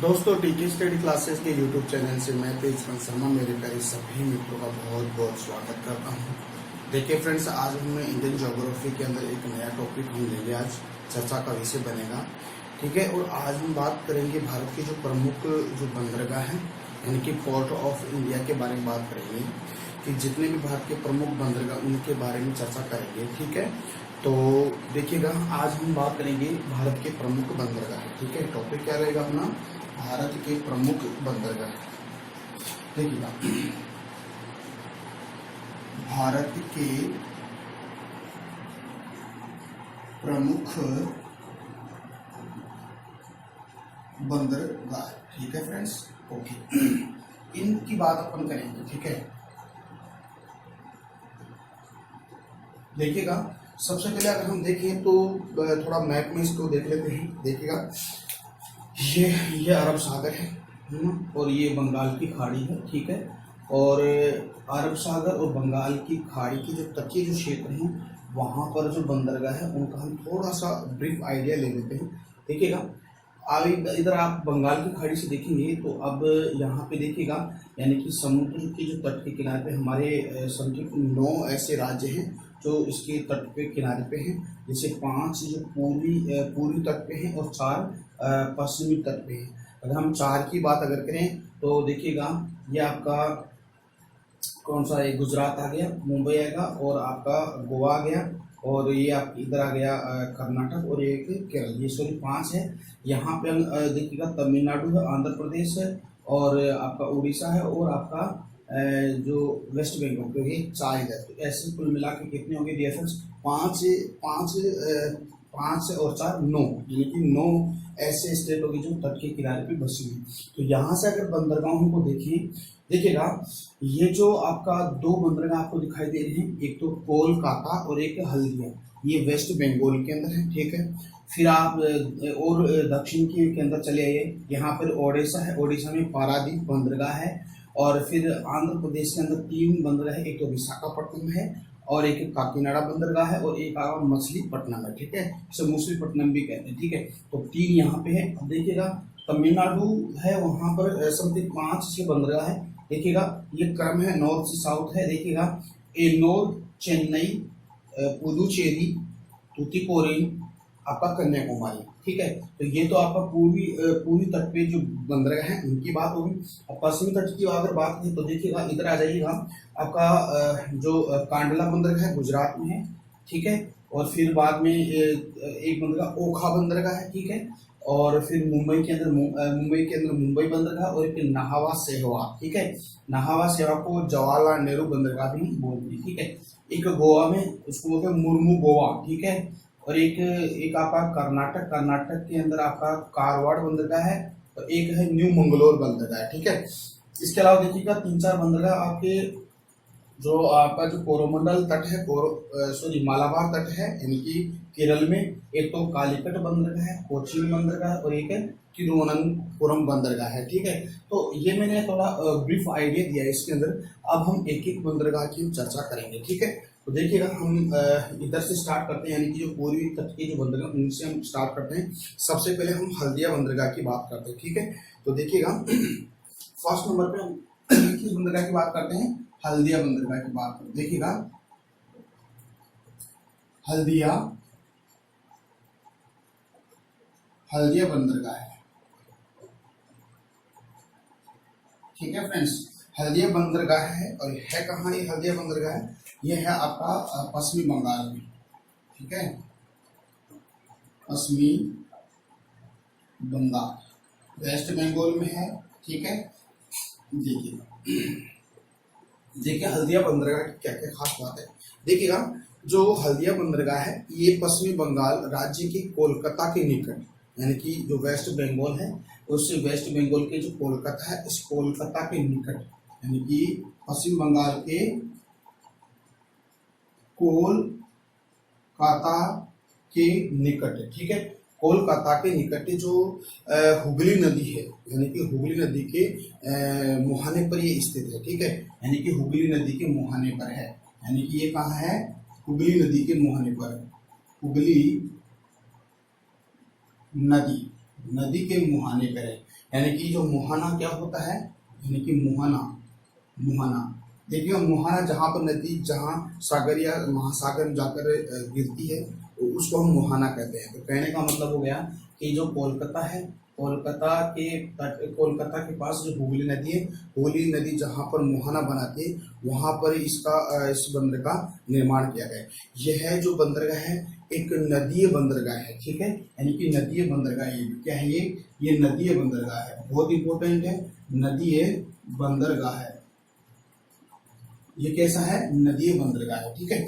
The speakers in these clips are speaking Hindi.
दोस्तों टीके स्टडी क्लासेस के यूट्यूब चैनल से मैं तेजवंत शर्मा मेरे प्यारे सभी मित्रों का बहुत बहुत स्वागत करता हूं। देखिए फ्रेंड्स, आज हम इंडियन ज्योग्राफी के अंदर एक नया टॉपिक हम लेंगे। आज चर्चा का विषय बनेगा, ठीक है। और आज हम बात करेंगे भारत के जो प्रमुख जो बंदरगाह हैं, यानी कि पोर्ट ऑफ इंडिया के बारे में बात करेंगे कि जितने भी भारत के प्रमुख बंदरगाह उनके बारे में चर्चा करेंगे, ठीक है। तो देखिएगा, आज हम बात करेंगे भारत के प्रमुख बंदरगाह, ठीक है। टॉपिक क्या रहेगा अपना, भारत के प्रमुख बंदरगाह। देखिएगा, भारत के प्रमुख बंदरगाह, ठीक है फ्रेंड्स, ओके। इनकी बात अपन करेंगे, ठीक है। देखिएगा, सबसे पहले अगर हम देखें तो थोड़ा मैप में इसको देख लेते हैं। देखिएगा, ये अरब सागर है ना, और ये बंगाल की खाड़ी है, ठीक है। और अरब सागर और बंगाल की खाड़ी के जो तटीय जो क्षेत्र हैं वहाँ पर जो बंदरगाह है उनका हम थोड़ा सा ब्रीफ आइडिया ले लेते हैं। देखिएगा, अब इधर आप बंगाल की खाड़ी से देखेंगे तो अब यहाँ पे देखिएगा, यानी कि समुद्र के जो तट के किनारे पे हमारे समझिए 9 ऐसे राज्य हैं जो इसके तट पे किनारे पे हैं। जैसे 5 जो पूर्वी तट पे हैं और 4 पश्चिमी तट पे हैं। अगर हम 4 की बात अगर करें तो देखिएगा, ये आपका कौन सा है, गुजरात आ गया, मुंबई आएगा, और आपका गोवा आ गया, और ये आप इधर आ गया कर्नाटक, और एक केरल। ये सॉरी 5 है। यहाँ पे देखिएगा तमिलनाडु है, आंध्र प्रदेश है, और आपका उड़ीसा है, और आपका जो वेस्ट बंगाल, तो ये 4 है। तो ऐसे कुल मिला के कितने होंगे डियर फ्रेंड्स, 5 और 4 9, यानी कि 9 ऐसे स्टेट होगी जो तट के किनारे पे बसी हुई। तो यहाँ से अगर बंदरगाहों को देखिएगा, ये जो आपका 2 बंदरगाह आपको दिखाई दे रहे हैं, एक तो कोलकाता और एक हल्दिया, ये वेस्ट बंगाल के अंदर है, ठीक है। फिर आप और दक्षिण के अंदर चले आइए, यहाँ पर ओडिशा है, ओडिशा में पारादीप बंदरगाह है। और फिर आंध्र प्रदेश के अंदर 3 बंदरगाह है, एक तो विशाखापट्टनम है, और एक काकीनाडा बंदरगाह है, और एक आगा मछलीपट्टनम है, ठीक है। इसे मछलीपट्टनम भी कहते हैं, ठीक है। तो 3 यहाँ पे है। अब देखिएगा, तमिलनाडु है, वहाँ पर समथिंग 5 6 बंदरगाह है। देखिएगा, ये क्रम है नॉर्थ से साउथ है। देखिएगा, एन्नोर, चेन्नई, पुदुचेरी, तूतीकोरिन, आपका कन्याकुमारी, ठीक है। तो ये तो आपका पूरी तट पे जो बंदरगाह हैं उनकी बात होगी। अब पश्चिमी तट की अगर बात करें तो देखिएगा, इधर आ जाइएगा, आपका जो कांडला बंदरगाह है गुजरात में है, ठीक है। और फिर बाद में एक बंदरगाह ओखा बंदरगाह है, ठीक है। और फिर मुंबई के अंदर मुंबई बंदरगाह, और एक नाहवा सेहवा, ठीक है। नाहवा सेहवा को जवाहरलाल नेहरू बंदरगाह भी बोलते हैं, ठीक है। एक गोवा में उसको बोलते हैं मुर्मू गोवा, ठीक है। और एक आपका कर्नाटक के अंदर आपका कारवाड़ बंदरगाह है, और एक है न्यू मंगलोर बंदरगाह, ठीक है। इसके अलावा देखिएगा 3-4 बंदरगाह आपके जो आपका जो कोरोमंडल तट है, मालाबार तट है, यानी कि केरल में। एक तो कालीकट बंदरगाह है, कोचीन बंदरगाह, और एक है तिरुवनंतपुरम बंदरगाह है, ठीक है। तो ये मैंने थोड़ा ब्रीफ आइडिया दिया है इसके अंदर। अब हम एक एक बंदरगाह की चर्चा करेंगे, ठीक है। तो देखिएगा, हम इधर से स्टार्ट करते हैं, यानी कि जो पूर्वी तट के जो बंदरगाह उनसे हम स्टार्ट करते हैं। सबसे पहले हम हल्दिया बंदरगाह की बात करते हैं, ठीक है। तो देखिएगा, फर्स्ट नंबर पे हम किस बंदरगाह की बात करते हैं, हल्दिया बंदरगाह की बात करते हैं। देखिएगा, हल्दिया बंदरगाह है, ठीक है फ्रेंड्स। हल्दिया बंदरगाह है, और है कहाँ ये हल्दिया बंदरगाह है, ये है आपका पश्चिमी बंगाल में, ठीक है। पश्चिमी बंगाल वेस्ट बंगाल में है, ठीक है। देखिए हल्दिया बंदरगाह की क्या क्या खास बात है। देखिएगा, जो हल्दिया बंदरगाह है ये पश्चिमी बंगाल राज्य के कोलकाता के निकट, यानी कि जो वेस्ट बंगाल है उससे वेस्ट बंगाल के जो कोलकाता है, इस कोलकाता के निकट, यानी कि पश्चिम बंगाल के कोलकाता के निकट, ठीक है। कोलकाता के निकट जो हुगली नदी है, यानी कि हुगली नदी के मुहाने पर ये स्थित है, ठीक है। यानी कि हुगली नदी के मुहाने पर है, यानी कि ये कहाँ है, हुगली नदी के मुहाने पर। हुगली नदी के मुहाने पर है, यानी कि जो मुहाना क्या होता है, यानी कि मुहाना, मुहाना देखिए मुहाना जहाँ पर नदी जहाँ सागर या महासागर में जाकर गिरती है तो उसको हम मुहाना कहते हैं। तो कहने का मतलब हो गया कि जो कोलकाता है, कोलकाता के पास जो हुगली नदी है, हुगली नदी जहाँ पर मुहाना बनाती है वहाँ पर इस बंदर का निर्माण किया गया है। यह है जो बंदरगाह है एक नदीय बंदरगाह है, ठीक है, यानी कि नदीय बंदरगाह। ये क्या है, ये नदीय बंदरगाह है, बहुत इंपॉर्टेंट है, नदीय बंदरगाह है। ये कैसा है, नदीय बंदरगाह है, ठीक है।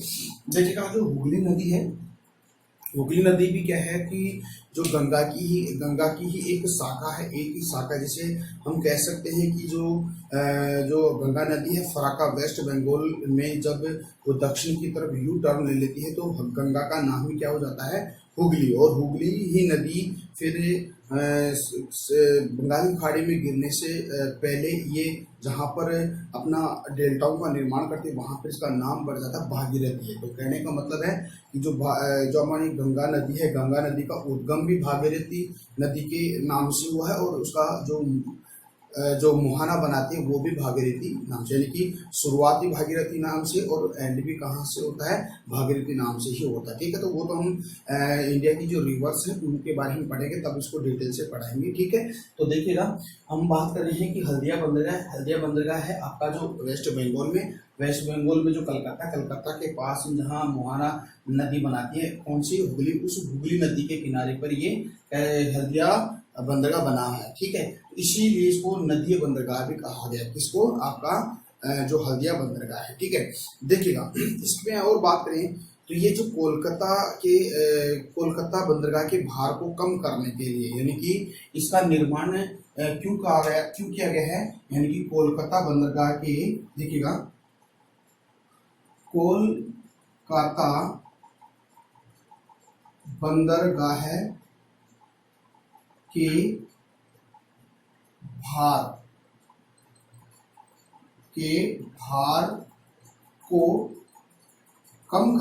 देखिएगा जो हुगली नदी है, हुगली नदी भी क्या है कि जो गंगा की ही एक शाखा है, एक ही शाखा, जैसे हम कह सकते हैं कि जो गंगा नदी है फराक्का वेस्ट बंगाल में जब वो दक्षिण की तरफ यू टर्न ले लेती है तो गंगा का नाम ही क्या हो जाता है, हुगली। और हुगली ही नदी फिर बंगाली खाड़ी में गिरने से पहले ये जहाँ पर अपना डेल्टाओं का निर्माण करती है वहाँ पर इसका नाम बढ़ जाता है भागीरथी है। तो कहने का मतलब है कि जो हमारी गंगा नदी है, गंगा नदी का उद्गम भी भागीरथी नदी के नाम से हुआ है और उसका जो मुहाना बनाती है वो भी भागीरथी नाम से, यानी कि शुरुआती भागीरथी नाम से और एंड भी कहाँ से होता है, भागीरथी नाम से ही होता है, ठीक है। तो वो तो हम इंडिया की जो रिवर्स है उनके बारे में पढ़ेंगे तब इसको डिटेल से पढ़ाएंगे, ठीक है। तो देखिएगा हम बात कर रहे हैं कि हल्दिया बंदरगाह है आपका जो वेस्ट बंगाल में जो कलकत्ता के पास जहाँ मुहाना नदी बनाती है, कौन सी, हुगली, उस हुगली नदी के किनारे पर ये हल्दिया बंदरगाह बना है, ठीक है। इसीलिए इसको नदीय बंदरगाह भी कहा गया, किसको, आपका जो हल्दिया बंदरगाह है, ठीक है। देखिएगा इसमें और बात करें तो ये जो कोलकाता बंदरगाह के भार को कम करने के लिए, यानी कि इसका निर्माण क्यों किया गया है, यानी कि कोलकाता बंदरगाह के, देखिएगा कोलकाता बंदरगाह के भार को कम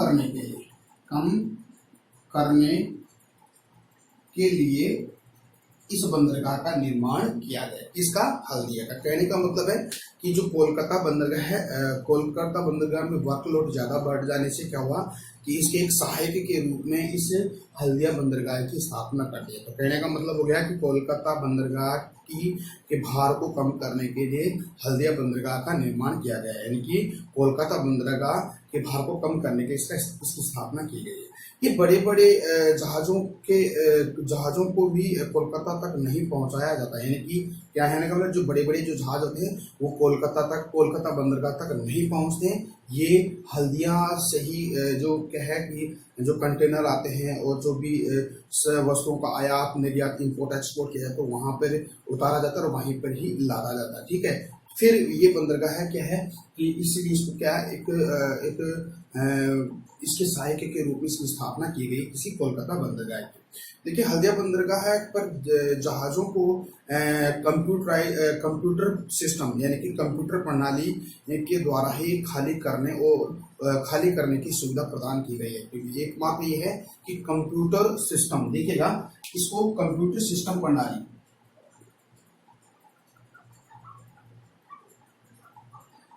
करने के लिए इस बंदरगाह का निर्माण किया गया, इसका, हल्दिया का। कहने का मतलब है कि जो कोलकाता बंदरगाह है, कोलकाता बंदरगाह में वर्कलोड ज्यादा बढ़ जाने से क्या हुआ कि इसके एक सहायक के रूप में इस हल्दिया बंदरगाह की स्थापना कर दी। तो कहने का मतलब हो गया कि कोलकाता बंदरगाह के भार को कम करने के लिए हल्दिया बंदरगाह का निर्माण किया गया है, यानी कि कोलकाता बंदरगाह के भार को कम करने के इसकी स्थापना की गई है। ये बड़े बड़े जहाजों को भी कोलकाता तक नहीं पहुंचाया जाता है, यानी कि क्या है ना, जो बड़े बड़े जो जहाज होते हैं वो कोलकाता बंदरगाह तक नहीं पहुंचते हैं। ये हल्दिया से ही जो क्या है कि जो कंटेनर आते हैं और जो भी वस्तुओं का आयात निर्यात इंपोर्ट एक्सपोर्ट किया जाता है तो वहां पर उतारा जाता है और वहीं पर ही लादा जाता है, ठीक है। फिर ये बंदरगाह है क्या है कि इसलिए इसको क्या इसके सहायक के रूप में इसकी स्थापना की गई किसी कोलकाता बंदरगाह की। देखिए हल्दिया बंदरगाह पर जहाजों को कंप्यूटर सिस्टम यानी कि कंप्यूटर प्रणाली के द्वारा ही खाली करने की सुविधा प्रदान की गई है। क्योंकि एकमात्र ये है कि कंप्यूटर सिस्टम, देखिएगा इसको कंप्यूटर सिस्टम प्रणाली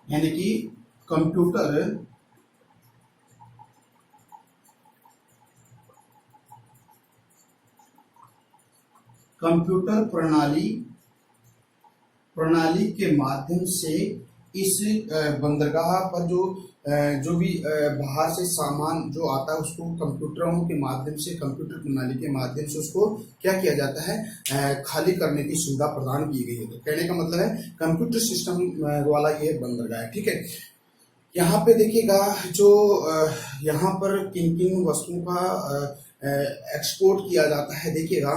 यानी कि कंप्यूटर प्रणाली के माध्यम से इस बंदरगाह पर जो भी बाहर से सामान जो आता है उसको कंप्यूटरों के माध्यम से, कंप्यूटर प्रणाली के माध्यम से उसको क्या किया जाता है, खाली करने की सुविधा प्रदान की गई है। तो कहने का मतलब है कंप्यूटर सिस्टम वाला ये बंदरगाह है, ठीक है। यहाँ पे देखिएगा जो यहाँ पर किन किन वस्तुओं का एक्सपोर्ट किया जाता है, देखिएगा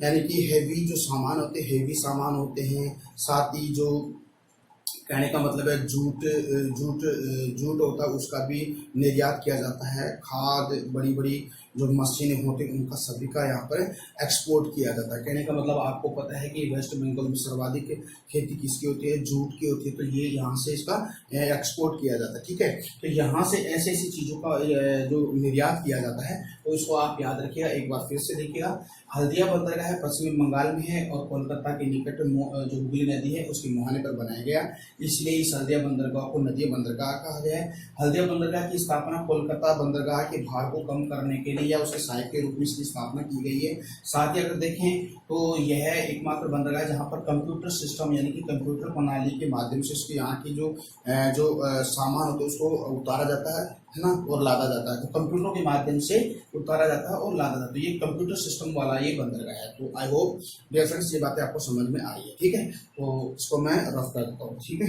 यानी कि हेवी जो सामान होते हैं, हेवी सामान होते हैं, साथ ही जो कहने का मतलब है जूट होता है उसका भी निर्यात किया जाता है, खाद, बड़ी बड़ी जो मशीनें होती हैं उनका सभी का यहाँ पर एक्सपोर्ट किया जाता है। कहने का मतलब आपको पता है कि वेस्ट बंगाल में सर्वाधिक खेती किसकी होती है, जूट की होती है, तो ये यहाँ से इसका एक्सपोर्ट किया जाता है। ठीक है, तो यहाँ से ऐसी ऐसी चीज़ों का जो निर्यात किया जाता है, तो इसको आप याद रखिएगा। एक बार फिर से देखिएगा, हल्दिया बंदरगाह है पश्चिमी बंगाल में है और कोलकाता के निकट जो हुगली नदी है उसके मुहाने पर बनाया गया, इसलिए इस हल्दिया बंदरगाह को नदिया बंदरगाह कहा गया है। हल्दिया बंदरगाह की स्थापना कोलकाता बंदरगाह के भार को कम करने के लिए या उसके सहायक के रूप में इसकी स्थापना की गई है। साथ ही अगर देखें तो यह एकमात्र बंदरगाह जहां पर कंप्यूटर सिस्टम यानी कि कंप्यूटर प्रणाली के माध्यम से उसके यहाँ की जो सामान होता है उसको उतारा जाता है ना, और लादा जाता है। तो कंप्यूटर के माध्यम से उतारा जाता है और लादा जाता है, तो ये कंप्यूटर सिस्टम वाला ये बंदरगाह है। तो आई होप डियर फ्रेंड्स ये बातें आपको समझ में आई है। ठीक है, तो इसको मैं रफ कर देता हूँ। ठीक है,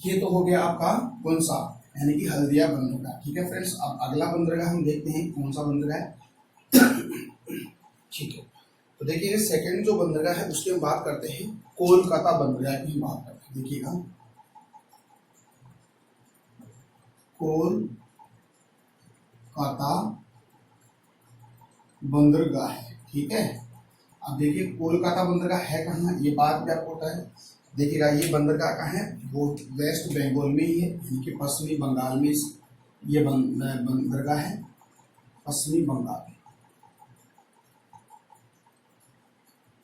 ये तो हो गया आपका कौन सा, यानी कि हल्दिया बंदरगाह। ठीक है फ्रेंड्स, अब अगला बंदरगाह हम देखते हैं कौन सा बंदरगाह है। ठीक है, तो देखिए सेकंड जो बंदरगाह है उसकी हम बात करते हैं, कोलकाता बंदरगाह की हम बात करते हैं। देखिएगा कोलकाता बंदरगाह है। ठीक है, अब देखिए कोलकाता बंदरगाह है कहाँ, ये बात भी आपको पता है। देखिएगा ये बंदरगाह कहाँ है, वो वेस्ट बंगाल में ही है, यानी कि पश्चिमी बंगाल में ये बंदरगाह है, पश्चिमी बंगाल।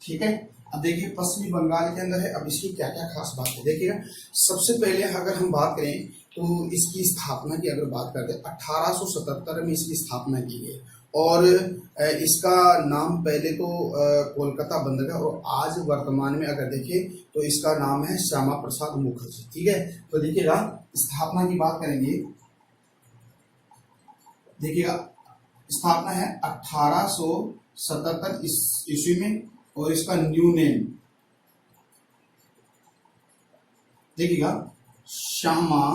ठीक है, अब देखिए पश्चिमी बंगाल के अंदर है। अब इसकी क्या क्या खास बात है देखिएगा। सबसे पहले अगर हम बात करें तो इसकी स्थापना की अगर बात करते हैं 1877 में इसकी स्थापना की गई और इसका नाम पहले तो कोलकाता बंदरगाह, और आज वर्तमान में अगर देखें तो इसका नाम है श्यामा प्रसाद मुखर्जी। ठीक है, तो देखिएगा स्थापना की बात करेंगे, देखिएगा स्थापना है 1877 ईस्वी में, और इसका न्यू नेम देखिएगा श्यामा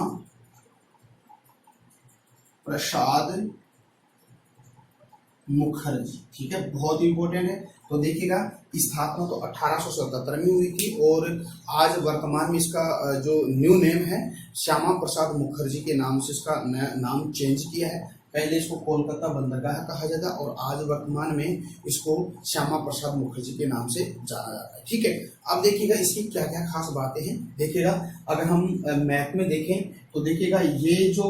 प्रसाद मुखर्जी। ठीक है, बहुत इंपॉर्टेंट है। तो देखिएगा स्थापना तो 1877 में हुई थी और आज वर्तमान में इसका जो न्यू नेम है श्यामा प्रसाद मुखर्जी के नाम से इसका नाम चेंज किया है। पहले इसको कोलकाता बंदरगाह कहा जाता और आज वर्तमान में इसको श्यामा प्रसाद मुखर्जी के नाम से जाना जाता है। ठीक है, अब देखिएगा इसकी क्या क्या खास बातें हैं। देखिएगा अगर हम मैप में देखें तो देखिएगा ये जो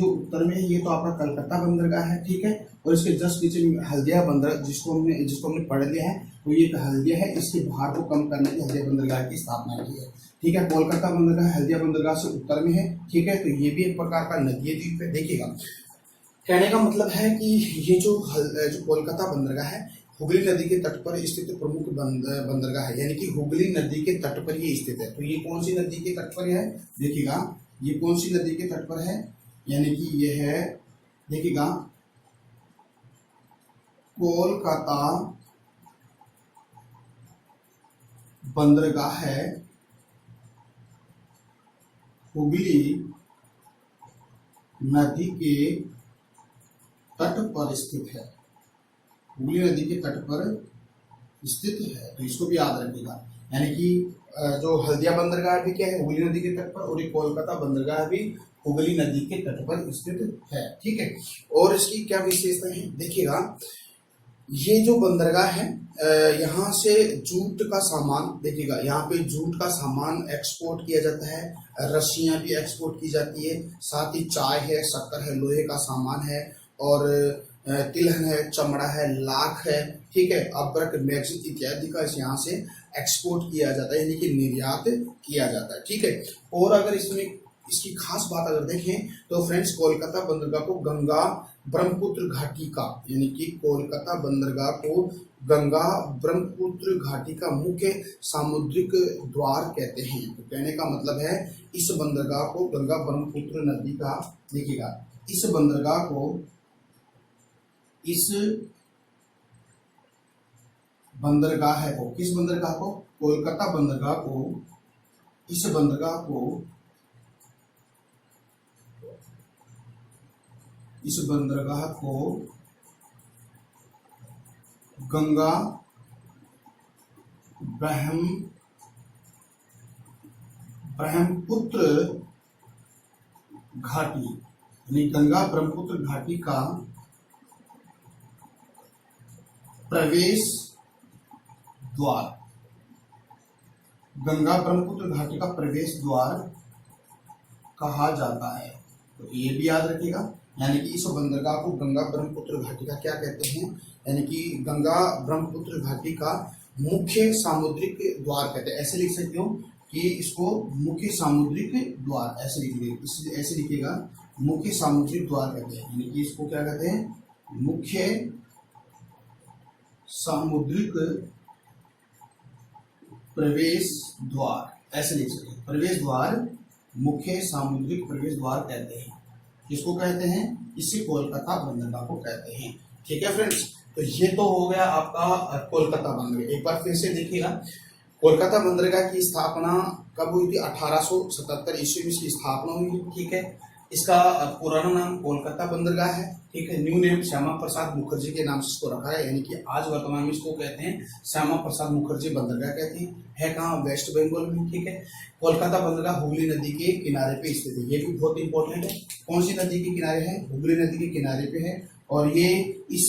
उत्तर में है ये तो आपका कलकत्ता बंदरगाह है। ठीक है, और इसके जस्ट नीचे हल्दिया बंदर जिसको हमने पढ़ लिया है, तो ये हल्दिया है, इसके भार को कम करने के हल्दिया बंदरगाह की स्थापना की है। ठीक है, कोलकाता बंदरगाह हल्दिया बंदरगाह से उत्तर में है। ठीक है, तो ये भी एक प्रकार का नदीय द्वीप है। देखिएगा कहने का मतलब है कि ये जो कोलकाता बंदरगाह है हुगली नदी के तट पर स्थित प्रमुख बंदरगाह है, यानी कि हुगली नदी के तट पर ये स्थित है। तो ये कौन सी नदी के तट पर है, देखिएगा ये कौन सी नदी के तट पर है, यानी कि ये है देखिएगा कोलकाता बंदरगाह है हुगली नदी के तट पर स्थित है, हुगली नदी के तट पर स्थित है। तो इसको भी याद रखिएगा, यानी कि जो हल्दिया बंदरगाह भी क्या है हुगली नदी के तट पर, और ये कोलकाता बंदरगाह भी हुगली नदी के तट पर स्थित है। ठीक है, और इसकी क्या विशेषता है देखिएगा, ये जो बंदरगाह है यहाँ से जूट का सामान देखिएगा, यहाँ पे जूट का सामान एक्सपोर्ट किया जाता है, रस्सियां भी एक्सपोर्ट की जाती है, साथ ही चाय है, शक्कर है, लोहे का सामान है, और तिलहन है, चमड़ा है, लाख है। ठीक है, अब्रक, मैगजीन इत्यादि का यहाँ से एक्सपोर्ट किया जाता है, यानी कि निर्यात किया जाता है। ठीक है, और अगर इसमें इसकी खास बात अगर देखें तो फ्रेंड्स कोलकाता बंदरगाह को गंगा ब्रह्मपुत्र घाटी का, यानी कि कोलकाता बंदरगाह को गंगा ब्रह्मपुत्र घाटी का मुख्य सामुद्रिक द्वार कहते हैं। तो कहने का मतलब है इस बंदरगाह को गंगा ब्रह्मपुत्र नदी का, देखिएगा इस बंदरगाह को किस बंदरगाह को कोलकाता बंदरगाह को, इस बंदरगाह को गंगा ब्रह्मपुत्र घाटी यानी गंगा ब्रह्मपुत्र घाटी का प्रवेश द्वार, गंगा ब्रह्मपुत्र घाटी का प्रवेश द्वार कहा जाता है। तो ये भी याद रखिएगा, यानी कि इस बंदरगाह को गंगा ब्रह्मपुत्र घाटी का क्या कहते हैं, यानी कि गंगा ब्रह्मपुत्र घाटी का मुख्य सामुद्रिक द्वार कहते हैं। ऐसे लिख सकते हो कि इसको मुख्य सामुद्रिक द्वार, ऐसे लिखिएगा, मुख्य सामुद्रिक द्वार कहते हैं। यानी कि इसको क्या कहते हैं, मुख्य सामुद्रिक प्रवेश द्वार, ऐसे लिख सकते हैं। प्रवेश द्वार, मुख्य सामुद्रिक प्रवेश द्वार कहते हैं। किसको कहते हैं, इसी कोलकाता बंदरगाह को कहते हैं। ठीक है फ्रेंड्स, तो ये तो हो गया आपका कोलकाता बंदरगाह। एक बार फिर से देखिएगा, कोलकाता बंदरगाह की स्थापना कब हुई थी, 1877 ईस्वी में इसकी स्थापना हुई थी। ठीक है, इसका पुराना नाम कोलकाता बंदरगाह है। ठीक है, न्यू नेम श्यामा प्रसाद मुखर्जी के नाम से इसको रखा है, यानी कि आज वर्तमान में इसको कहते हैं श्यामा प्रसाद मुखर्जी बंदरगाह कहते हैं। है कहाँ, वेस्ट बंगाल में। ठीक है, कोलकाता बंदरगाह हुगली नदी के किनारे पे स्थित है। ये भी बहुत इंपॉर्टेंट है। कौन सी नदी के किनारे है, हुगली नदी के किनारे पे है। और ये इस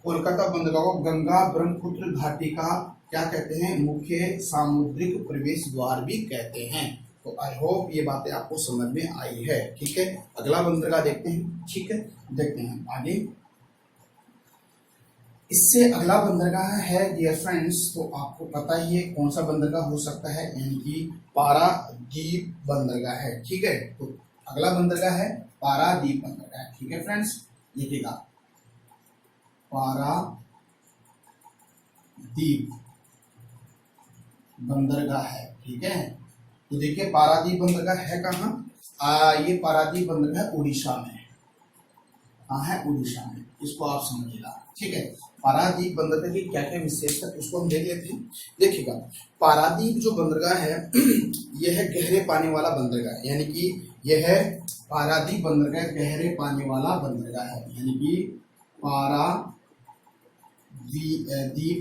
कोलकाता बंदरगाह को गंगा ब्रह्मपुत्र घाटी का क्या कहते हैं, मुख्य सामुद्रिक प्रवेश द्वार भी कहते हैं। तो आई होप ये बातें आपको समझ में आई है। ठीक है, अगला बंदरगाह देखते हैं। ठीक है, देखते हैं आगे। इससे अगला बंदरगाह है डियर फ्रेंड्स, तो आपको पता ही है कौन सा बंदरगाह हो सकता है, यानी कि पारादीप बंदरगाह है। ठीक है, तो अगला बंदरगाह है पारादीप बंदरगाह। ठीक है फ्रेंड्स, लिखिएगा पारादीप बंदरगाह है। ठीक है, तो देखिए पारादीप बंदरगाह है कहाँ, ये पारादीप बंदरगाह उड़ीसा में है। कहाँ है, उड़ीसा में। इसको आप समझिएगा। ठीक है, पारादीप बंदरगाह की क्या क्या विशेषता उसको हम देख लेते हैं। देखिएगा, पारादीप जो बंदरगाह है यह है गहरे पानी वाला बंदरगाह, यानी कि यह है पारादीप बंदरगाह गहरे पानी वाला बंदरगाह है। यानी कि पारादीप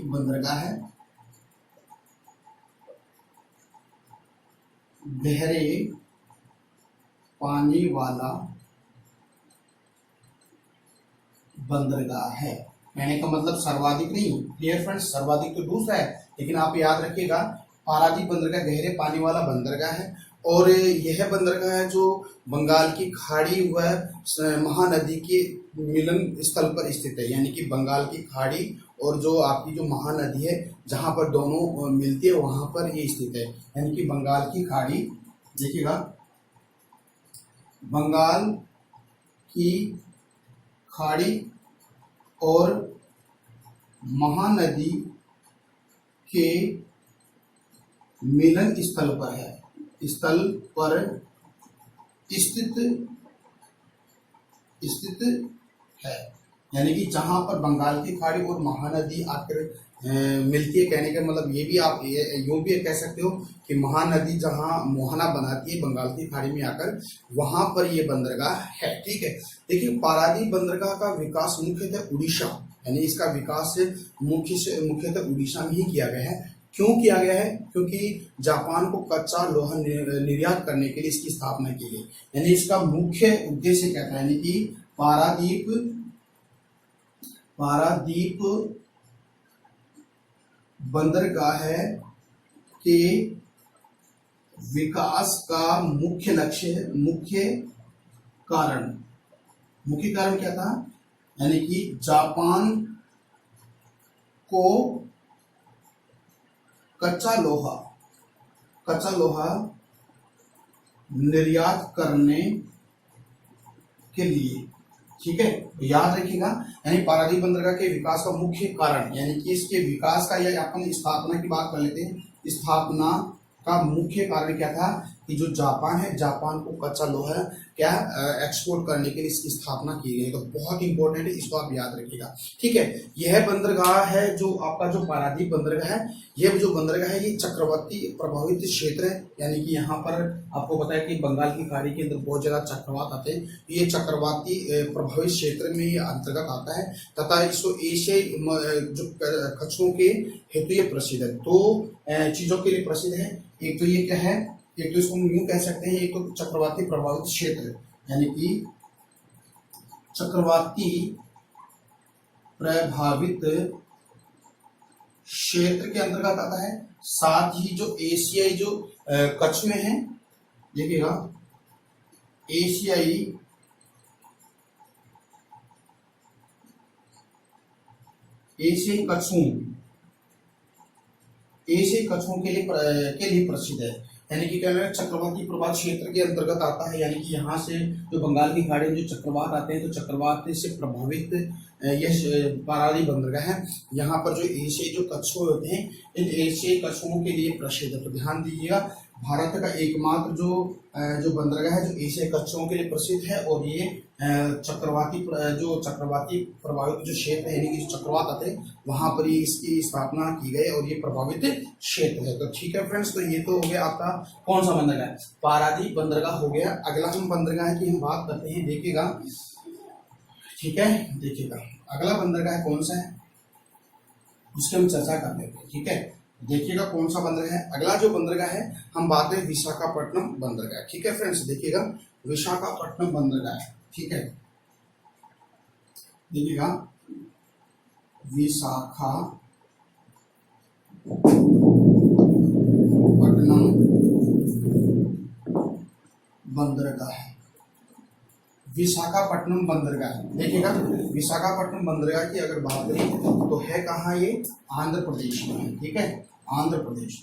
बंदरगाह है गहरे पानी वाला बंदरगाह है। कहने का मतलब सर्वाधिक नहीं, क्लियर फ्रेंड्स, सर्वाधिक तो दूसरा है, लेकिन आप याद रखिएगा पारादीप बंदरगाह गहरे पानी वाला बंदरगाह है। और यह बंदरगाह है जो बंगाल की खाड़ी व महानदी के मिलन स्थल पर स्थित है। यानी कि बंगाल की खाड़ी और जो आपकी जो महानदी है जहां पर दोनों मिलती है वहां पर ये स्थित है। यानी कि बंगाल की खाड़ी, देखिएगा, बंगाल की खाड़ी और महानदी के मिलन स्थल पर है, स्थल पर स्थित है। यानी कि जहां पर बंगाल की खाड़ी और महानदी आकर मिलती है। कहने का मतलब ये भी आप यूं भी कह सकते हो कि महानदी जहां मोहना बनाती है बंगाल की खाड़ी में आकर, वहां पर ये बंदरगाह है। ठीक है, देखिए पारादीप बंदरगाह का विकास मुख्यतः उड़ीसा, यानी इसका विकास मुख्यतः उड़ीसा में ही किया गया है। क्यों किया गया है, क्योंकि जापान को कच्चा लोहा निर्यात करने के लिए इसकी स्थापना की गई। यानी इसका मुख्य उद्देश्य क्या था, यानी कि पारादीप बंदरगाह के विकास का मुख्य लक्ष्य, मुख्य कारण क्या था, यानी कि जापान को कच्चा लोहा निर्यात करने के लिए। ठीक है, तो याद रखिएगा, यानी पारादीप बंदरगाह के विकास का मुख्य कारण, यानी कि इसके विकास का, या अपन स्थापना की बात कर लेते हैं। स्थापना का मुख्य कारण क्या था कि जो जापान है, जापान को कच्चा लोहा क्या एक्सपोर्ट करने के लिए इसकी स्थापना की गई। तो बहुत इंपॉर्टेंट है, इसको आप याद रखिएगा। ठीक है, यह बंदरगाह है जो आपका जो पारादीप बंदरगाह है, यह जो बंदरगाह है ये चक्रवाती प्रभावित क्षेत्र है। यानी कि यहाँ पर आपको पता है कि बंगाल की खाड़ी के अंदर बहुत ज्यादा चक्रवात आते हैं, ये चक्रवाती प्रभावित क्षेत्र में ये अंतर्गत आता है तथा इसको एशियाई जो कछुओं के हेतु ये प्रसिद्ध है। तो चीजों के लिए प्रसिद्ध है। एक तो ये क्या है, एक तो इसको यूं कह सकते हैं, एक तो चक्रवाती प्रभावित क्षेत्र, यानी कि चक्रवाती प्रभावित क्षेत्र के अंतर्गत आता है। साथ ही जो एशियाई जो कछुए हैं, देखिएगा एशियाई कछुओं के लिए प्रसिद्ध है। यानी कि क्या है, चक्रवाती प्रभाव क्षेत्र के अंतर्गत आता है। यानी कि यहाँ से जो बंगाल की खाड़ी में जो चक्रवात आते हैं, तो चक्रवात से प्रभावित ये पारादीप बंदरगाह है। यहाँ पर जो एशियाई जो कछुए होते हैं, इन एशियाई कछुओं के लिए प्रसिद्ध है। तो ध्यान दीजिएगा, भारत का एकमात्र जो बंदरगाह है जो एशियाई कछुओं के लिए प्रसिद्ध है, और ये चक्रवाती प्रभावित जो क्षेत्र है, यानी कि चक्रवात आते हैं वहां पर ये इसकी स्थापना की गई और ये प्रभावित क्षेत्र है। तो ठीक है फ्रेंड्स, तो ये तो हो गया आपका कौन सा बंदरगाह, पारादीप बंदरगाह हो गया। अगला हम बंदरगाह की हम बात करते हैं, देखिएगा, ठीक है, देखिएगा अगला बंदरगाह कौन सा है उसकी हम चर्चा कर लेते हैं। ठीक है, देखिएगा कौन सा बंदरगाह है। अगला जो बंदरगाह है हम बात करें विशाखापट्टनम बंदरगाह। ठीक है फ्रेंड्स, देखिएगा विशाखापट्टनम बंदरगाह, ठीक है, देखिएगा विशाखापट्टनम बंदरगाह, विशाखापट्टनम बंदरगाह। देखिएगा विशाखापट्टनम बंदरगाह की अगर बात करें तो है कहाँ, ये आंध्र प्रदेश में है। ठीक है, आंध्र प्रदेश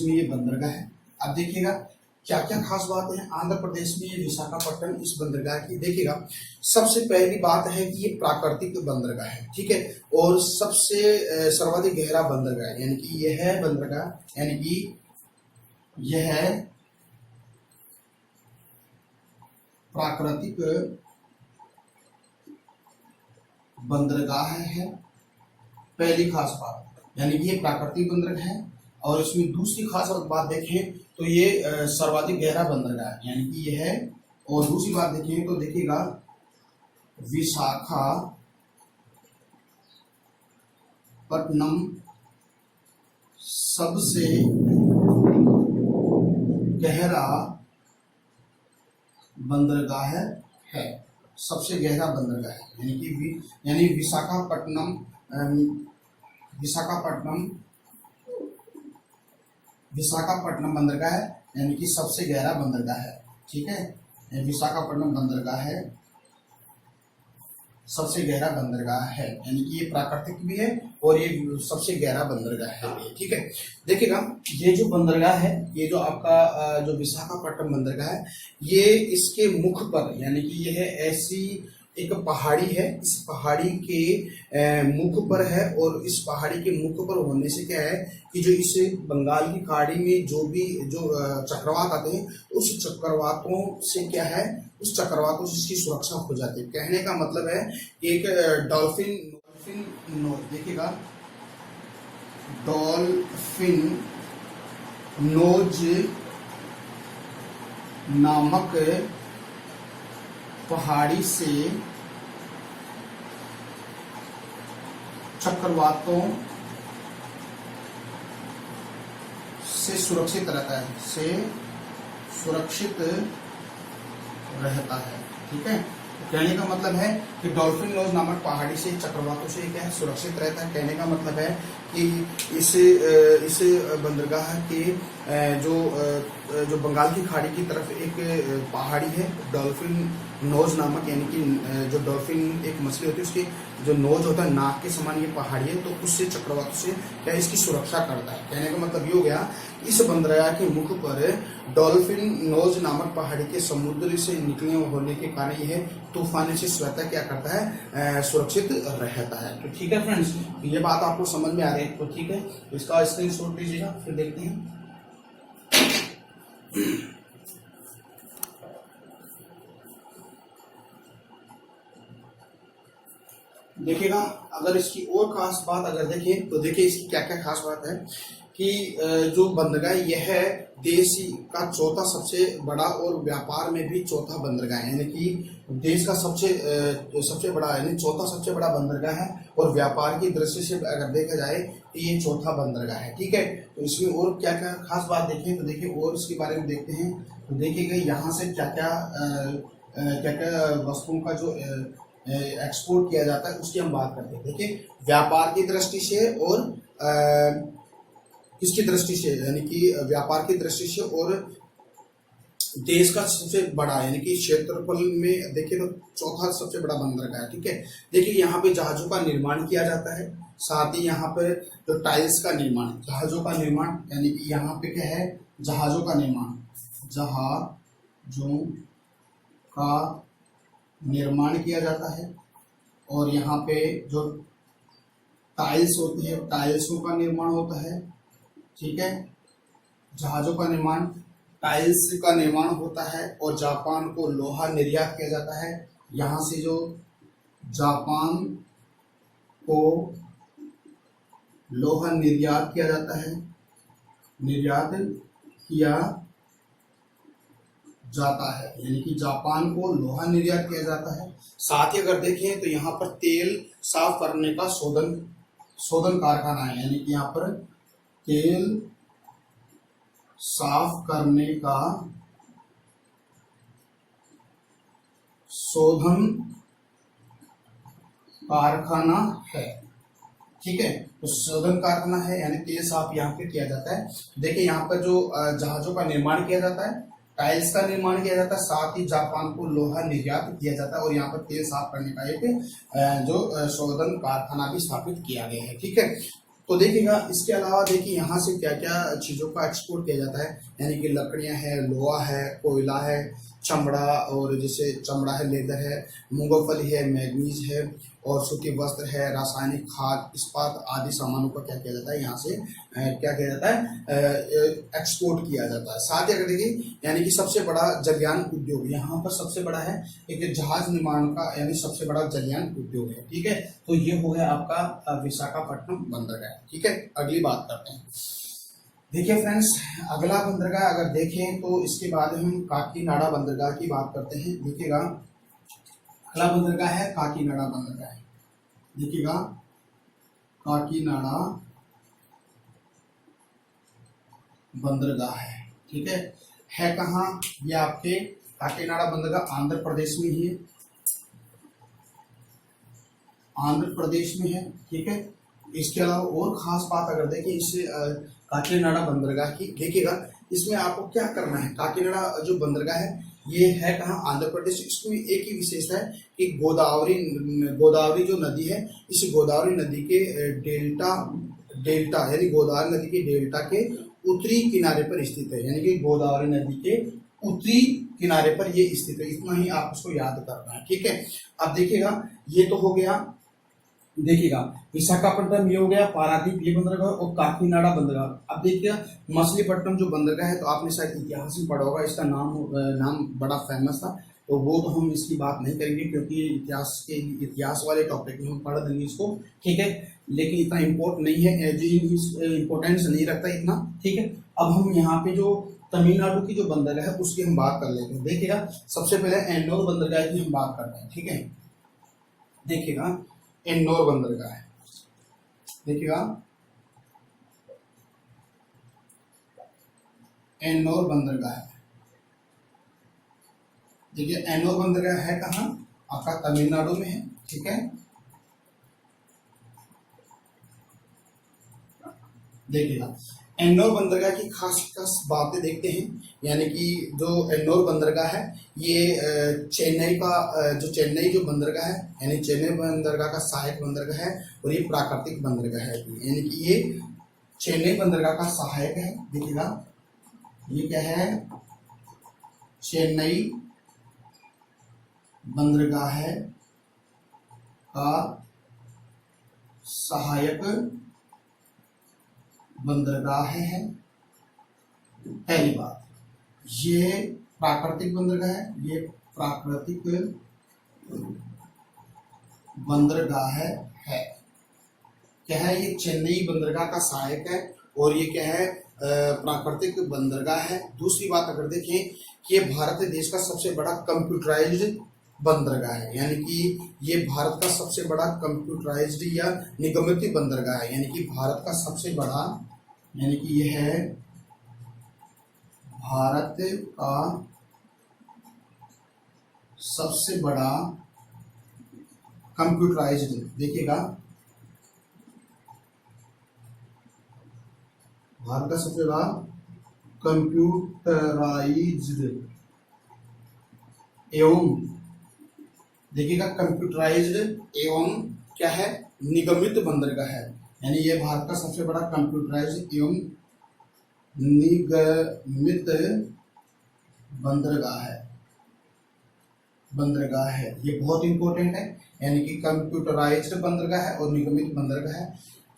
में ये बंदरगाह है। अब देखिएगा क्या क्या खास बात है आंध्र प्रदेश में ये विशाखापट्टनम इस बंदरगाह की। देखिएगा सबसे पहली बात है कि ये प्राकृतिक बंदरगाह है। ठीक है, और सबसे सर्वाधिक गहरा बंदरगाह है। यानी कि यह है बंदरगाह, यानी कि यह है प्राकृतिक बंदरगाह है, पहली खास बात। यानी कि ये प्राकृतिक बंदरगाह है, और इसमें दूसरी खास बात देखें तो ये सर्वाधिक गहरा बंदरगाह है। यानी कि ये है, और दूसरी बात देखें तो देखिएगा विशाखापट्टनम सबसे गहरा बंदरगाह है, सबसे गहरा बंदरगाह है। यानी विशाखापट्टनम बंदरगाह है, यानी कि सबसे गहरा बंदरगाह है। ठीक है, विशाखापट्टनम बंदरगाह है, सबसे गहरा बंदरगाह है, यानी कि ये प्राकृतिक भी है और ये सबसे गहरा बंदरगाह है। ठीक है, देखिएगा ये जो बंदरगाह है, ये जो आपका जो विशाखापट्टनम बंदरगाह है, ये इसके मुख पर, यानी कि यह ऐसी एक पहाड़ी है, इस पहाड़ी के मुख पर है, और इस पहाड़ी के मुख पर होने से क्या है कि जो इस बंगाल की खाड़ी में जो चक्रवात आते हैं, उस चक्रवातों से क्या है, उस चक्रवातों से इसकी सुरक्षा हो जाती है। कहने का मतलब है कि एक डॉल्फिन नोज, देखिएगा डॉल्फिन नोज नामक पहाड़ी से चक्रवातों से सुरक्षित रहता है। ठीक है, कहने का मतलब है कि डॉल्फिन नोज नामक पहाड़ी से चक्रवातों से क्या है, सुरक्षित रहता है। कहने का मतलब है कि इस बंदरगाह के जो बंगाल की खाड़ी की तरफ एक पहाड़ी है डॉल्फिन नोज नामक, यानी कि जो डॉल्फिन एक मछली होती है उसकी जो नोज होता है नाक के समान ये पहाड़ी है, तो उससे चक्रवातों से क्या इसकी सुरक्षा करता है। कहने का मतलब ये हो गया, इस बंदरगाह के मुख पर डॉल्फिन नोज नामक पहाड़ी के समुद्र से निकलने होने के कारण यह तूफान से स्वतः क्या करता है, सुरक्षित रहता है। तो ठीक है फ्रेंड्स, ये बात आपको समझ में आ रही है, तो ठीक है, इसका स्क्रीनशॉट लीजिएगा, फिर देखते हैं। देखिएगा अगर इसकी और खास बात अगर देखें तो देखिए इसकी क्या क्या खास बात है कि जो बंदरगाह यह है देश का चौथा सबसे बड़ा और व्यापार में भी चौथा बंदरगाह है, यानी कि देश का सबसे बड़ा यानी चौथा सबसे बड़ा बंदरगाह है और व्यापार की दृष्टि से अगर देखा जाए तो ये चौथा बंदरगाह है। ठीक है, तो इसमें और क्या क्या खास बात देखें तो देखिए और इसके बारे में देखते हैं। तो देखिएगा यहाँ से क्या क्या वस्तुओं का जो एक्सपोर्ट किया जाता है उसकी हम बात करते हैं। देखिए व्यापार की दृष्टि से और किसकी दृष्टि से, यानी कि व्यापार की दृष्टि से और देश का सबसे बड़ा यानी कि क्षेत्रफल में देखिए तो चौथा सबसे बड़ा बंदरगाह है। ठीक है, देखिए यहाँ पे जहाजों का निर्माण किया जाता है, साथ ही यहाँ पर जो टाइल्स का निर्माण, जहाजों का निर्माण, यानी कि यहाँ पे क्या है जहाजों का निर्माण, जहाजों का निर्माण किया जाता है और यहाँ पे जो टाइल्स होती है टाइल्सों का निर्माण होता है। ठीक है, जहाजों का निर्माण, टाइल्स का निर्माण होता है और जापान को लोहा निर्यात किया जाता है। यहाँ से जो जापान को लोहा निर्यात किया जाता है, निर्यात किया जाता है, यानी कि जापान को लोहा निर्यात किया जाता है। साथ ही अगर देखें तो यहाँ पर तेल साफ करने का शोधन कारखाना है, यानी कि यहाँ पर तेल साफ करने का शोधन कारखाना है। ठीक है, तो शोधन कारखाना है यानी तेल साफ यहाँ पे किया जाता है। देखिए यहाँ पर जो जहाजों का निर्माण किया जाता है, टाइल्स का निर्माण किया जाता है, साथ ही जापान को लोहा निर्यात किया जाता है और यहाँ पर तेल साफ करने का एक जो शोधन कारखाना भी स्थापित किया गया है। ठीक है, तो देखिएगा इसके अलावा देखिए यहाँ से क्या क्या चीज़ों का एक्सपोर्ट किया जाता है, यानी कि लकड़ियाँ है, लोहा है, कोयला है, चमड़ा, और जैसे चमड़ा है, लेदर है, मूंगफली है, मैग्नीज है और सूती वस्त्र है, रासायनिक खाद, इस्पात आदि सामानों का क्या किया जाता है यहाँ से क्या किया जाता है एक्सपोर्ट किया जाता है। साथ ही अगर देखिए यानी कि सबसे बड़ा जलयान उद्योग यहाँ पर सबसे बड़ा है, एक जहाज निर्माण का यानी सबसे बड़ा जलयान उद्योग है। ठीक है, तो ये हो गया आपका विशाखापट्टनम बंदरगाह। ठीक है, अगली बात करते हैं। देखिए फ्रेंड्स, अगला बंदरगाह अगर देखें तो इसके बाद हम काकीनाडा बंदरगाह की बात करते हैं। देखिएगा अगला बंदरगाह है काकीनाडा बंदरगाह। देखिएगा काकीनाडा बंदरगाह है। ठीक है कहाँ ये आपके काकीनाडा बंदरगाह आंध्र प्रदेश में ही है, आंध्र प्रदेश में है। ठीक है, इसके अलावा और खास बात अगर देखिए इस काकीनाडा बंदरगाह की, देखिएगा इसमें आपको क्या करना है। काकीनाडा जो बंदरगाह है ये है कहाँ आंध्र प्रदेश। इसमें एक ही विशेषता है कि गोदावरी जो नदी है, इस गोदावरी नदी के डेल्टा यानी गोदावरी नदी के डेल्टा के उत्तरी किनारे पर स्थित है, यानी कि गोदावरी नदी के उत्तरी किनारे पर ये स्थित है। इतना ही आप उसको याद करना है। ठीक है, अब देखिएगा ये तो हो गया, देखिएगा विशाखापट्टनम ये हो गया, पारादीप ये बंदरगाह और काकीनाडा बंदरगाह। अब देखिएगा मछलीपट्टनम जो बंदरगाह है तो आपने शायद इतिहास में पढ़ा होगा, इसका नाम बड़ा फेमस था, तो वो तो हम इसकी बात नहीं करेंगे क्योंकि इतिहास वाले टॉपिक में हम पढ़ देंगे इसको। ठीक है, लेकिन इतना इम्पोर्टेंट नहीं है, इम्पोर्टेंस नहीं रखता इतना। ठीक है, अब हम यहाँ पे जो तमिलनाडु की जो बंदरगाह है उसकी हम बात कर लेते हैं। देखिएगा सबसे पहले एन्नोर बंदरगाह की हम बात करते हैं। ठीक है, देखिएगा एन्नोर बंदरगाह है। देखिएगा एन्नोर बंदरगाह है। देखिए एन्नोर बंदरगाह है कहाँ, आपका तमिलनाडु में है। ठीक है, देखिएगा एन्नोर बंदरगाह की खास खास बातें देखते हैं, यानी कि जो एन्नोर बंदरगाह है ये चेन्नई जो बंदरगाह है, यानी चेन्नई बंदरगाह का सहायक बंदरगाह है और ये प्राकृतिक बंदरगाह है, यानी कि ये चेन्नई बंदरगाह का सहायक है। देखिएगा ये क्या है, चेन्नई बंदरगाह है का सहायक बंदरगाह है। पहली बात, ये प्राकृतिक बंदरगाह है, ये प्राकृतिक बंदरगाह है। क्या है, ये चेन्नई बंदरगाह का सहायक है और ये क्या है, प्राकृतिक बंदरगाह है। दूसरी बात अगर देखें कि ये भारत देश का सबसे बड़ा कंप्यूटराइज्ड बंदरगाह है, यानी कि ये भारत का सबसे बड़ा कंप्यूटराइज्ड या निगमित बंदरगाह है, यानी कि भारत का सबसे बड़ा, यानी कि ये है भारत का सबसे बड़ा कंप्यूटराइज्ड, देखिएगा भारत का सबसे बड़ा कंप्यूटराइज्ड एवं, देखिएगा कंप्यूटराइज्ड एवं क्या है, निगमित बंदरगाह है, यानी ये भारत का सबसे बड़ा कंप्यूटराइज्ड एवं निगमित बंदरगाह है। ये बहुत इंपॉर्टेंट है, यानी कि कंप्यूटराइज्ड बंदरगाह है और निगमित बंदरगाह है,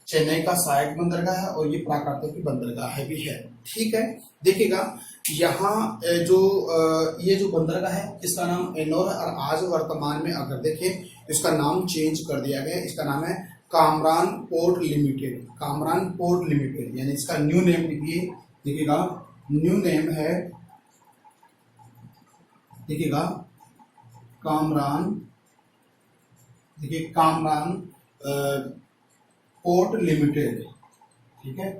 चेन्नई का सहायक बंदरगाह है और ये प्राकृतिक बंदरगाह भी है। ठीक है, देखिएगा यहाँ ये जो बंदरगाह है इसका नाम एनोर है और आज वर्तमान में अगर देखें इसका नाम चेंज कर दिया गया है, इसका नाम है Kamran port limited, Kamran port limited, यानी इसका न्यू नेम लिखिए, देखिएगा न्यू नेम है, देखिएगा कामरान, देखिए कामरान पोर्ट लिमिटेड, ठीक है,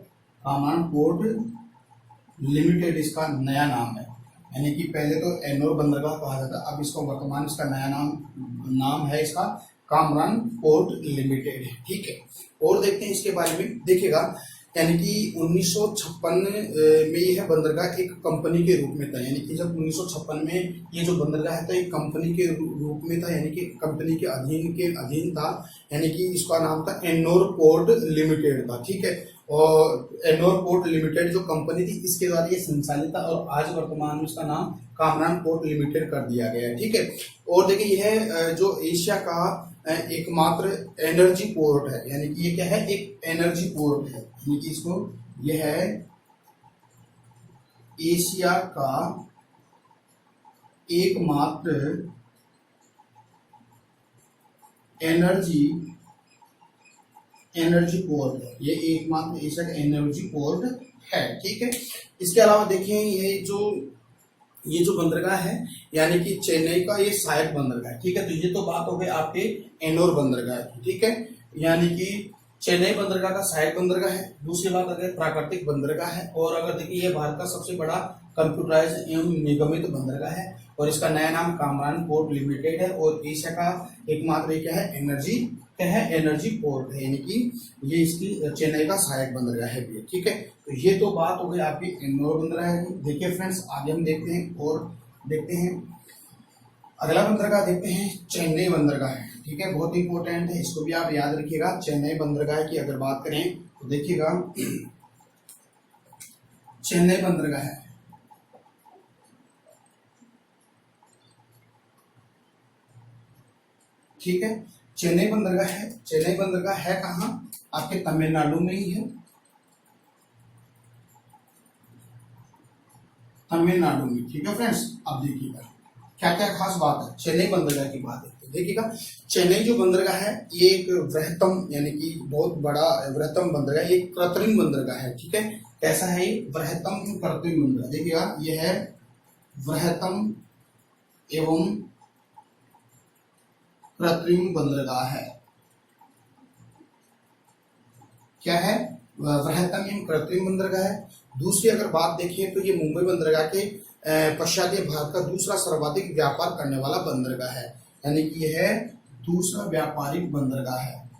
कामरान पोर्ट लिमिटेड इसका नया नाम है, यानी कि पहले तो एनोर बंदरगाह कहा जाता, अब इसको वर्तमान इसका नया नाम है इसका कामरान पोर्ट लिमिटेड है। ठीक है, और देखते हैं इसके बारे में, देखिएगा यानी कि 1956 में यह बंदरगाह एक कंपनी के रूप में था, यानी कि जब 1956 में ये जो बंदरगाह था एक कंपनी के रूप में था, यानी कि कंपनी के अधीन था, यानी कि इसका नाम था एनोर पोर्ट लिमिटेड था। ठीक है, और एनोर पोर्ट लिमिटेड जो कंपनी थी इसके द्वारा ये संचालित था और आज वर्तमान में इसका नाम कामरान पोर्ट लिमिटेड कर दिया गया है। ठीक है, और देखिए यह जो एशिया का एकमात्र एनर्जी पोर्ट है, यानी कि ये क्या है, एक एनर्जी पोर्ट है, यानी कि इसको यह है एशिया का एकमात्र एनर्जी पोर्ट है, ये एकमात्र एशिया का एनर्जी पोर्ट है। ठीक है, इसके अलावा देखें ये जो बंदरगाह है यानी कि चेन्नई का ये सहायक बंदरगाह है। ठीक है, तो ये तो बात हो गई आपके एनोर बंदरगाह की। ठीक है, यानी कि चेन्नई बंदरगाह का सहायक बंदरगाह है। दूसरी बात अगर प्राकृतिक बंदरगाह है, और अगर देखिए ये भारत का सबसे बड़ा कंप्यूटराइज्ड एवं निगमित बंदरगाह है और इसका नया नाम कामरान पोर्ट लिमिटेड है और एशिया का एकमात्र क्या है, एनर्जी पोर्ट है, यानी कि ये इसकी चेन्नई का सहायक बंदरगाह है भी। ठीक है, तो ये तो बात हो गई आपकी एनोर बंदरगाह की। देखिए फ्रेंड्स, आगे हम देखते हैं और देखते हैं अगला बंदरगाह, देखते हैं चेन्नई बंदरगाह है। ठीक है, बहुत इंपॉर्टेंट है, इसको भी आप याद रखिएगा। चेन्नई बंदरगाह की अगर बात करें तो देखिएगा चेन्नई बंदरगाह है, ठीक है, चेन्नई बंदरगाह है। चेन्नई बंदरगाह है कहाँ, आपके तमिलनाडु में ही है, तमिलनाडु में। ठीक है फ्रेंड्स, अब देखिएगा क्या क्या खास बात है चेन्नई बंदरगाह की बात है। देखिएगा चेन्नई जो बंदरगाह है ये एक वृहत्तम, यानी कि बहुत बड़ा वृहत्तम बंदरगाह, ये कृत्रिम बंदरगाह है। ठीक है, कैसा है ये, वृहत्तम कृत्रिम बंदरगाह। देखिएगा ये है वृहत्तम एवं कृत्रिम बंदरगाह है। क्या है, वृहत्तम एवं कृत्रिम बंदरगाह है। दूसरी अगर बात देखें तो ये मुंबई बंदरगाह के पश्चात ये भारत का दूसरा सर्वाधिक व्यापार करने वाला बंदरगाह है, यानी कि यह है दूसरा व्यापारिक बंदरगाह है,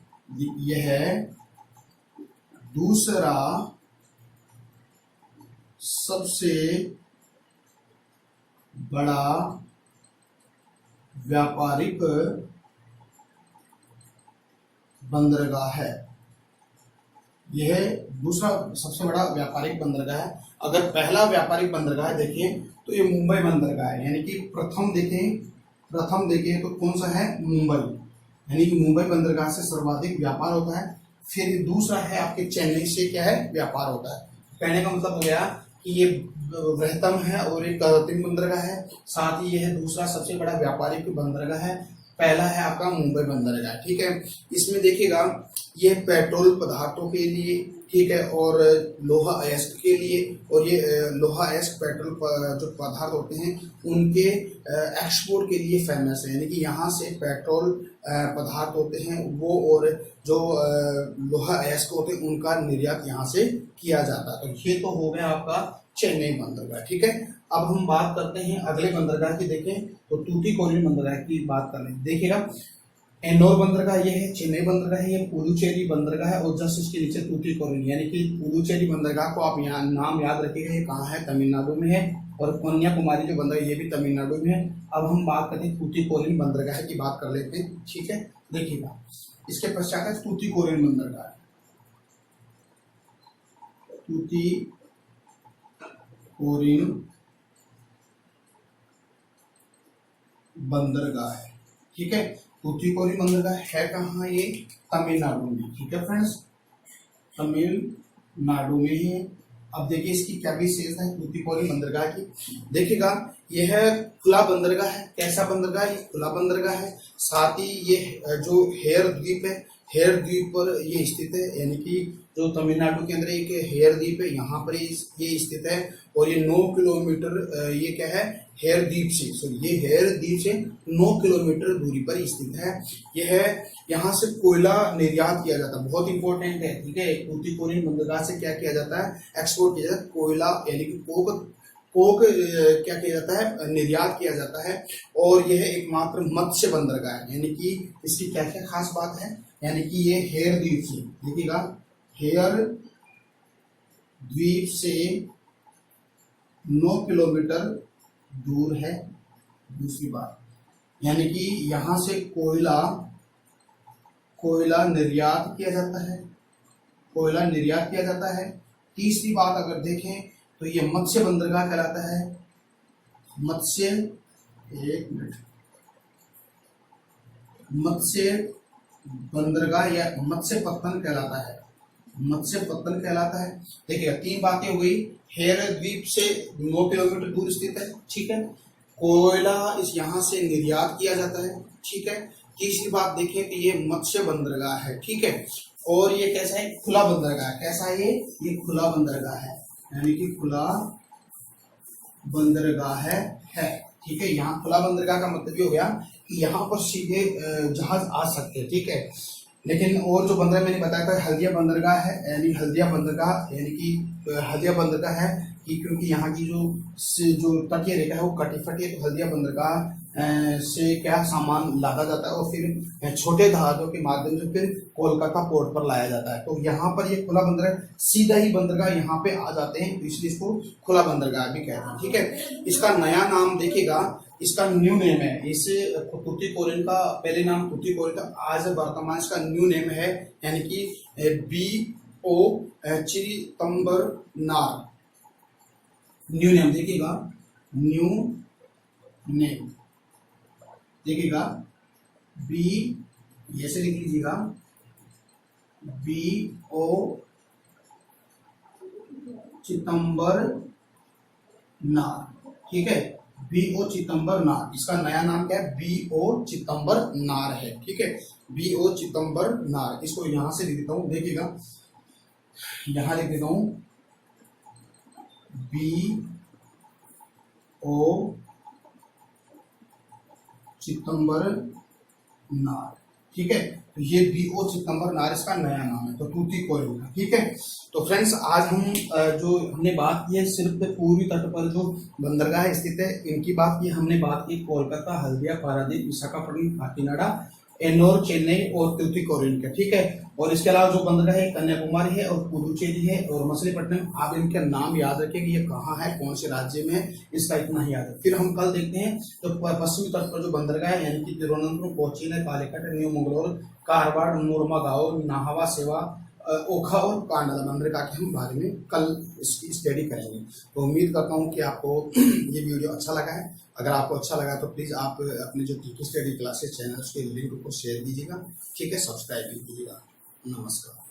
यह है दूसरा सबसे बड़ा व्यापारिक बंदरगाह है, यह दूसरा सबसे बड़ा व्यापारिक बंदरगाह है। अगर पहला व्यापारिक बंदरगाह देखिए तो ये मुंबई बंदरगाह है, यानी कि प्रथम देखें तो कौन सा है, मुंबई, यानी कि मुंबई बंदरगाह से सर्वाधिक व्यापार होता है। फिर दूसरा है आपके चेन्नई से क्या है, व्यापार होता है। कहने का मतलब हो गया कि ये वृहत्तम है और एक कृत्रिम बंदरगाह है, साथ ही यह दूसरा सबसे बड़ा व्यापारिक बंदरगाह है पहला है आपका मुंबई बंदरगाह, ठीक है। इसमें देखिएगा ये पेट्रोल पदार्थों के लिए, ठीक है, और लोहा अयस्क के लिए, और ये लोहा अयस्क पेट्रोल जो पदार्थ होते हैं उनके एक्सपोर्ट के लिए फेमस है, यानी कि यहाँ से पेट्रोल पदार्थ होते हैं वो, और जो लोहा अयस्क होते हैं उनका निर्यात यहाँ से किया जाता है। तो ये तो हो गया आपका चेन्नई बंदरगाह, ठीक है। अब हम बात करते हैं अगले बंदरगाह की। देखें तो तूतीकोरिन बंदरगाह की बात कर लें। देखिएगा एन्नोर बंदरगाह ये है, चेन्नई बंदरगाह है, ये पुडुचेरी बंदरगाह है, और जस्ट इसके नीचे तूतीकोरिन, यानी कि पुडुचेरी बंदरगाह को आप यहाँ नाम याद रखिएगा, ये कहाँ है, तमिलनाडु में है, और कन्याकुमारी जो बंदरगाह ये भी तमिलनाडु में है। अब हम बात करते हैं तूतीकोरिन बंदरगाह की बात कर लेते हैं, ठीक है। देखिएगा इसके पश्चात है तूतीकोरिन बंदरगाह, तूतीकोरिन बंदरगाह है, ठीक है। तूतीकोरिन बंदरगाह है कहाँ, ये तमिलनाडु में, ठीक है फ्रेंड्स, तमिलनाडु में है। अब देखिए इसकी क्या विशेषता है तूतीकोरिन बंदरगाह की। देखिएगा यह खुला बंदरगाह है। कैसा बंदरगाह है, खुला बंदरगाह है। साथ ही ये जो हेयर द्वीप है, हेयर द्वीप पर ये स्थित है, यानी कि जो तमिलनाडु के अंदर एक हेयर द्वीप है, यहाँ पर ये स्थित है, और ये 9 किलोमीटर ये क्या है, हेयर द्वीप से, ये हेयर द्वीप से 9 किलोमीटर दूरी पर स्थित है। यह यहाँ से कोयला निर्यात किया जाता है, बहुत इंपॉर्टेंट है, ठीक है। तूतीकोरिन बंदरगाह से क्या किया जाता है, एक्सपोर्ट किया जाता है, कोयला यानी कि कोक क्या किया जाता है, निर्यात किया जाता है। और यह एकमात्र मत्स्य बंदरगाह है, यानी कि इसकी क्या क्या खास बात है, यानी कि ये हेयर द्वीप से, देखिएगा हेयर द्वीप से 9 किलोमीटर दूर है। दूसरी बात यानी कि यहां से कोयला निर्यात किया जाता है, कोयला निर्यात किया जाता है। तीसरी बात अगर देखें तो ये मत्स्य बंदरगाह कहलाता है, मत्स्य, एक मिनट, मत्स्य बंदरगाह या मत्स्य पत्तन कहलाता है, मत्स्य पत्तन कहलाता है। देखिए 3 बातें हो गई, हेयर द्वीप से 9 किलोमीटर दूर स्थित है, ठीक है। कोयला इस यहाँ से निर्यात किया जाता है, ठीक है। तीसरी बात देखें कि ये मत्स्य बंदरगाह है, ठीक है। और ये कैसा है, खुला बंदरगाह। कैसा है ये खुला बंदरगाह है, यानी कि खुला बंदरगाह है, ठीक है। यहाँ खुला बंदरगाह का मतलब ये हो गया कि यहाँ पर सीधे जहाज आ सकते हैं, ठीक है। लेकिन और जो बंदरगाह मैंने बताया था हल्दिया बंदरगाह है, यानी हल्दिया बंदरगाह, यानी कि हल्दिया बंदरगाह है कि क्योंकि यहाँ की जो तटीय रेखा है वो कटी फटी है, तो हल्दिया बंदरगाह से क्या सामान लादा जाता है और फिर छोटे जहाजों के माध्यम से फिर कोलकाता पोर्ट पर लाया जाता है। तो यहाँ पर ये खुला बंदरगाह, सीधा ही बंदरगाह यहाँ पे आ जाते हैं, तो इसलिए इसको खुला बंदरगाह भी कहते हैं, ठीक है। इसका नया नाम देखिएगा, इसका न्यू नेम है, इसे तूतीकोरिन का पहले नाम तूतीकोरिन का, आज वर्तमान इसका न्यू नेम है, यानी कि BO चिदंबरनार, न्यू नेम देखिएगा, न्यू नेम देखिएगा, B ऐसे लिख लीजिएगा, BO चिदंबरनार, ठीक है। BO चिदंबरनार, इसका नया नाम क्या है, BO चिदंबरनार है, ठीक है। BO चिदंबरनार, इसको यहां से लिख देता हूं, देखिएगा यहां लिख देता हूं BO चिदंबरनार, ठीक है। तो ये BO चिदंबरनार इसका नया नाम है, तो तूतीकोरिन का, ठीक है। तो फ्रेंड्स आज हम जो हमने बात की है सिर्फ पूर्वी तट पर जो बंदरगाह स्थित है इनकी बात की, हमने बात की कोलकाता, हल्दिया, पारादीप, विशाखापट्टनम, काकीनाडा, एन्नोर, चेन्नई और तूतीकोरिन का, ठीक है। और इसके अलावा जो बंदरगाह है कन्याकुमारी है और पुडुचेरी है और मछलीपट्टनम। आप इनका नाम याद रखें कि ये कहाँ है, कौन से राज्य में है, इसका इतना ही याद है। फिर हम कल देखते हैं तो पश्चिमी तट पर जो बंदरगाह है, यानी कि तिरुवनंतपुरम, कोचीन, कालीकट, न्यू मंगलोर, कारवाड़, मुरमागांव, नाहवा, सेवा, ओखा और कांडला बंदरगाह के हम बारे में कल इसकी स्टडी करेंगे। तो उम्मीद करता हूँ कि आपको ये वीडियो अच्छा लगा है। अगर आपको अच्छा लगा तो प्लीज़ आप अपने जो टीकी स्टडी क्लासेस चैनल उसके लिंक को शेयर कीजिएगा, ठीक है, सब्सक्राइब भी कीजिएगा। नमस्कार।